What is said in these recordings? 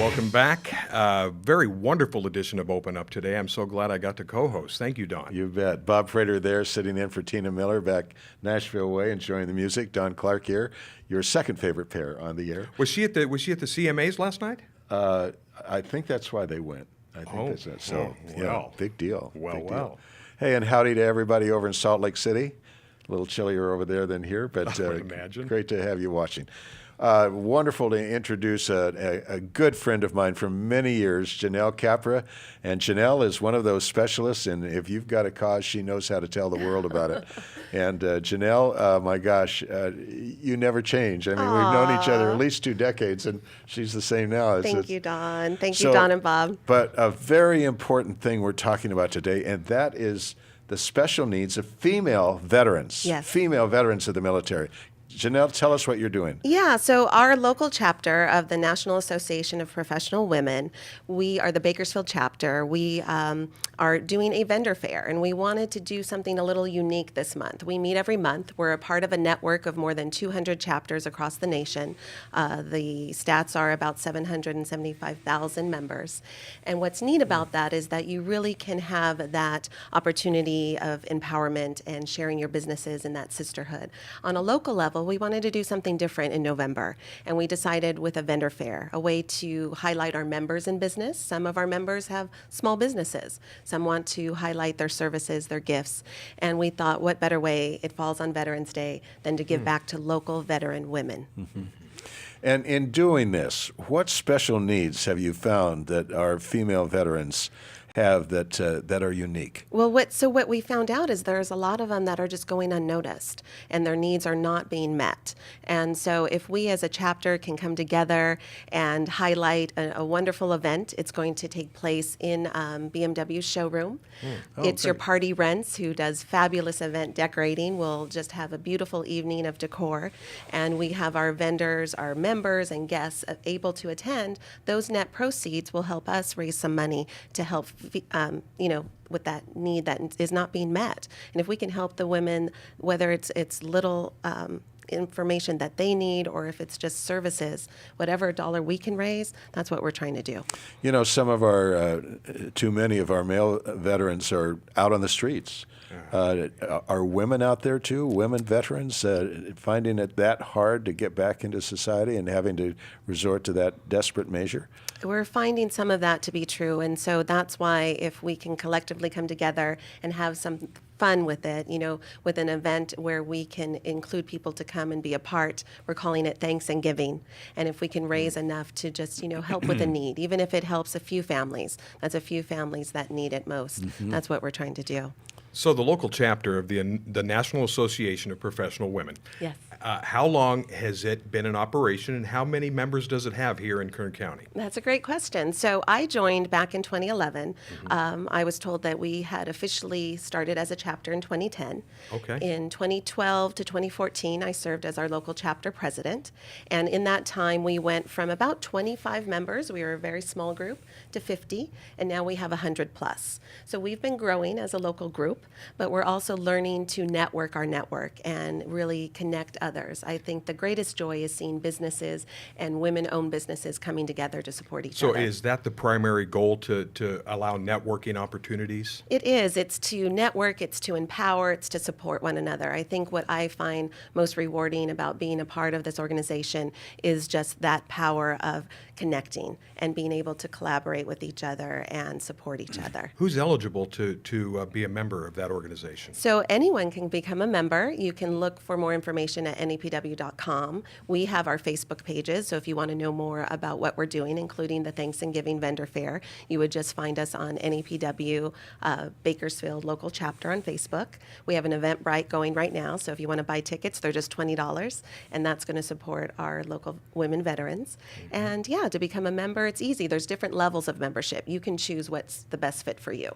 Welcome back. Very wonderful edition of Open Up today. I'm so glad I got to co-host. Thank you, Don. You bet. Bob Frater there, sitting in for Tina Miller back Nashville way, enjoying the music. Don Clark here, your second favorite pair on the air. Was she at the CMAs last night? I think that's why they went. I think that's it. So, yeah, big deal. Big deal. Hey, and howdy to everybody over in Salt Lake City. A little chillier over there than here, but I would imagine. Great to have you watching. Wonderful to introduce a good friend of mine from many years, Janelle Capra. And Janelle is one of those specialists, and if you've got a cause, she knows how to tell the world about it. And Janelle, my gosh, you never change. I mean, we've known each other at least 2 decades, and she's the same now. Thank you, Don. Thank you, Don and Bob. But a very important thing we're talking about today, and that is the special needs of female veterans. Yes. Female veterans of the military. Janelle, tell us what you're doing. Yeah, so our local chapter of the National Association of Professional Women, we are the Bakersfield chapter. We are doing a vendor fair, and we wanted to do something a little unique this month. We meet every month. We're a part of a network of more than 200 chapters across the nation. The stats are about 775,000 members. And what's neat about that is that you really can have that opportunity of empowerment and sharing your businesses in that sisterhood. On a local level, we wanted to do something different in November, and we decided with a vendor fair, a way to highlight our members in business. Some of our members have small businesses. Some want to highlight their services, their gifts, and we thought what better way, it falls on Veterans Day, than to give back to local veteran women. Mm-hmm. And in doing this, what special needs have you found that our female veterans have that are unique? Well, what we found out is there's a lot of them that are just going unnoticed, and their needs are not being met. And so if we as a chapter can come together and highlight a wonderful event, it's going to take place in BMW's showroom. It's Your Party Rents, who does fabulous event decorating. We'll just have a beautiful evening of decor, and we have our vendors, our members, and guests able to attend. Those net proceeds will help us raise some money to help with that need that is not being met. And if we can help the women, whether it's little information that they need or if it's just services, whatever dollar we can raise, that's what we're trying to do. You know, some of our, too many of our male veterans are out on the streets. Are women out there too, women veterans, finding it that hard to get back into society and having to resort to that desperate measure? We're finding some of that to be true, and so that's why if we can collectively come together and have some fun with it, with an event where we can include people to come and be a part, we're calling it Thanks and Giving. And if we can raise enough to just, help with a need, even if it helps a few families, that's a few families that need it most. That's what we're trying to do. So the local chapter of the National Association of Professional Women. Yes. How long has it been in operation, and how many members does it have here in Kern County? That's a great question. So I joined back in 2011. I was told that we had officially started as a chapter in 2010. Okay. In 2012 to 2014, I served as our local chapter president. And in that time, we went from about 25 members, we were a very small group, to 50, and now we have 100 plus. So we've been growing as a local group, but we're also learning to network our network and really connect others. I think the greatest joy is seeing businesses and women-owned businesses coming together to support each other. So is that the primary goal, to allow networking opportunities? It is. It's to network, it's to empower, it's to support one another. I think what I find most rewarding about being a part of this organization is just that power of connecting and being able to collaborate with each other and support each other. Who's eligible to be a member of that organization? So anyone can become a member. You can look for more information at nepw.com. We have our Facebook pages, so if you want to know more about what we're doing, including the Thanks and Giving Vendor Fair, you would just find us on NEPW Bakersfield Local Chapter on Facebook. We have an Eventbrite going right now, so if you want to buy tickets, they're just $20, and that's going to support our local women veterans. And yeah, to become a member, it's easy. There's different levels of membership. You can choose what's the best fit for you.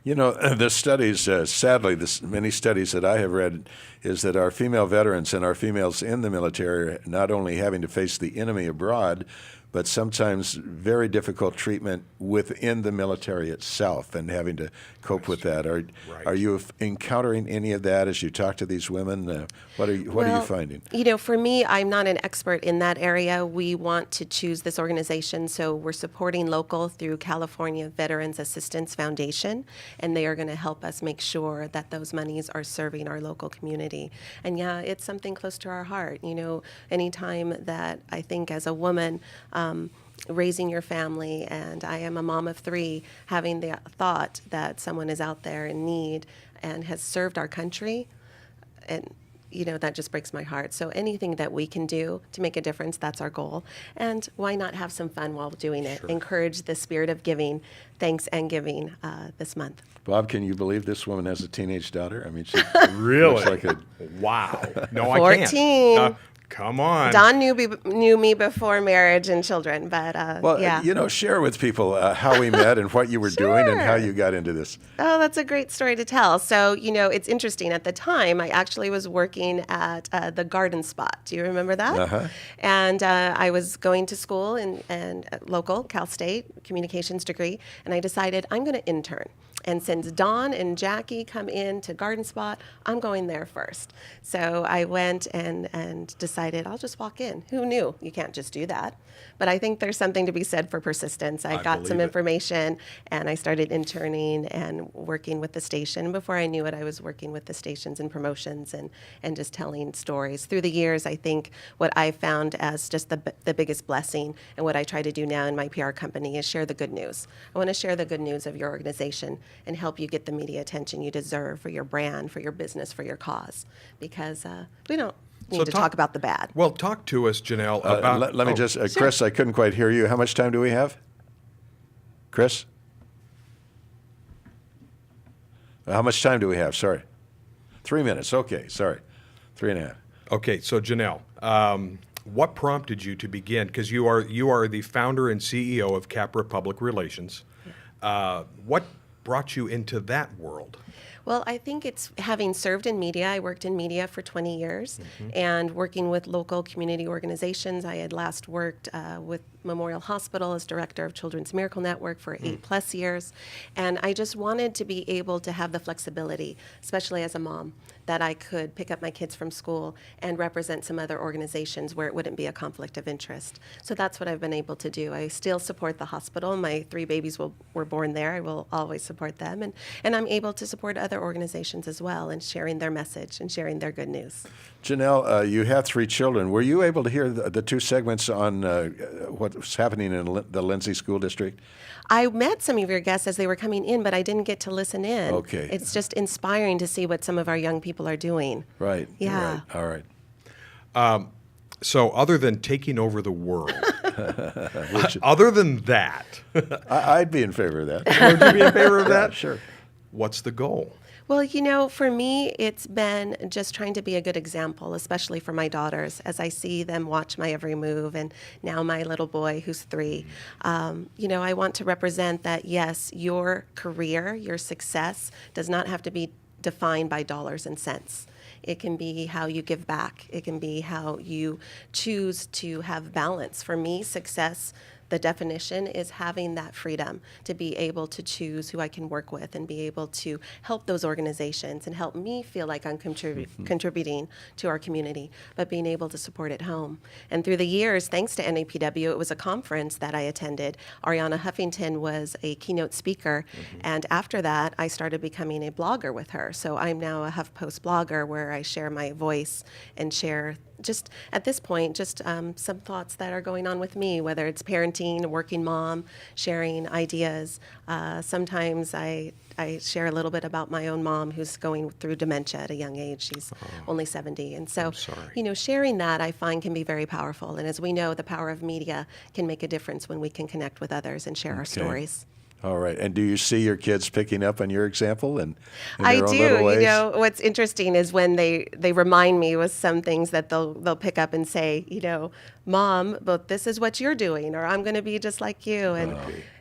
You know, the studies, sadly, many studies that I have read, is that our female veterans and our females in the military are not only having to face the enemy abroad, but sometimes very difficult treatment within the military itself and having to cope with that. Are you encountering any of that as you talk to these women? What are you finding? For me, I'm not an expert in that area. We want to choose this organization, so we're supporting local through California Veterans Assistance Foundation, and they are going to help us make sure that those monies are serving our local community. And yeah, it's something close to our heart. Anytime that I think as a woman, raising your family, and I am a mom of 3, having the thought that someone is out there in need and has served our country, and that just breaks my heart. So anything that we can do to make a difference, that's our goal. And why not have some fun while doing it? Sure. Encourage the spirit of giving, thanks and giving this month. Bob, can you believe this woman has a teenage daughter? I mean, she really looks like a... Wow. No, 14. I can't. Come on. Don knew me before marriage and children, but yeah. Share with people how we met and what you were doing and how you got into this. Oh, that's a great story to tell. So, it's interesting. At the time, I actually was working at the Garden Spot. Do you remember that? Uh-huh. And I was going to school and local, Cal State, communications degree, and I decided I'm going to intern. And since Dawn and Jackie come in to Garden Spot, I'm going there first. So I went and decided I'll just walk in. Who knew? You can't just do that. But I think there's something to be said for persistence. I got some information, and I started interning and working with the station. Before I knew it, I was working with the stations and promotions and just telling stories. Through the years, I think what I found as just the biggest blessing, and what I try to do now in my PR company, is share the good news. I want to share the good news of your organization and help you get the media attention you deserve for your brand, for your business, for your cause. Because we don't need to talk about the bad. Well, talk to us, Janelle, about... let me just... Sure. Chris, I couldn't quite hear you. How much time do we have? Chris? How much time do we have? Sorry. 3 minutes. Okay, sorry. 3.5. Okay, so Janelle, what prompted you to begin? Because you are the founder and CEO of Capra Public Relations. What brought you into that world? Well, I think it's having served in media. I worked in media for 20 years, and working with local community organizations. I had last worked with Memorial Hospital as director of Children's Miracle Network for 8+ years. And I just wanted to be able to have the flexibility, especially as a mom, that I could pick up my kids from school and represent some other organizations where it wouldn't be a conflict of interest. So that's what I've been able to do. I still support the hospital. My 3 babies were born there. I will always support them. And I'm able to support other organizations as well, and sharing their message and sharing their good news. Janelle, you have 3 children. Were you able to hear the 2 segments on what's happening in the Lindsay School District? I met some of your guests as they were coming in, but I didn't get to listen in. Okay. It's just inspiring to see what some of our young people are doing. Right. Yeah. Right. All right. So other than taking over the world, other than that, I'd be in favor of that. would you be in favor of that? Yeah, sure. What's the goal? Well, for me, it's been just trying to be a good example, especially for my daughters, as I see them watch my every move, and now my little boy who's 3. I want to represent that, yes, your career, your success does not have to be defined by dollars and cents. It can be how you give back. It can be how you choose to have balance. For me, success, the definition is having that freedom to be able to choose who I can work with and be able to help those organizations and help me feel like I'm contributing to our community, but being able to support at home. And through the years, thanks to NAPW, it was a conference that I attended. Ariana Huffington was a keynote speaker, and after that, I started becoming a blogger with her. So I'm now a HuffPost blogger where I share my voice and share just at this point, some thoughts that are going on with me, whether it's parenting, a working mom, sharing ideas. Sometimes I share a little bit about my own mom who's going through dementia at a young age. She's only 70. And so, sharing that I find can be very powerful. And as we know, the power of media can make a difference when we can connect with others and share our stories. All right. And do you see your kids picking up on your example in I their own do. little ways? What's interesting is when they remind me with some things that they'll pick up and say, Mom, but this is what you're doing, or I'm going to be just like you. And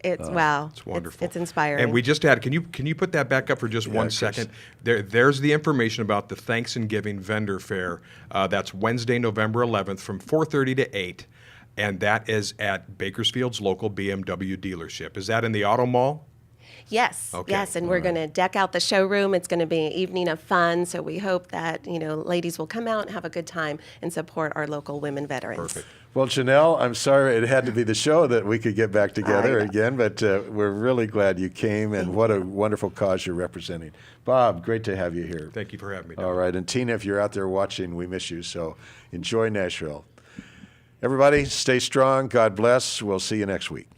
it's wow. It's wonderful. It's inspiring. And we just had, can you put that back up for just 1 second? There's the information about the Thanks and Giving Vendor Fair. That's Wednesday, November 11th from 4:30 to 8. and that is at Bakersfield's local BMW dealership. Is that in the Auto Mall? Yes, Okay. yes, and we're going to deck out the showroom. It's going to be an evening of fun, so we hope that, ladies will come out and have a good time and support our local women veterans. Perfect. Well, Janelle, I'm sorry it had to be the show that we could get back together I know. again, but we're really glad you came, and what a wonderful cause you're representing. Bob, great to have you here. Thank you for having me, Don. All right, and Tina, if you're out there watching, we miss you, so enjoy Nashville. Everybody, stay strong. God bless. We'll see you next week.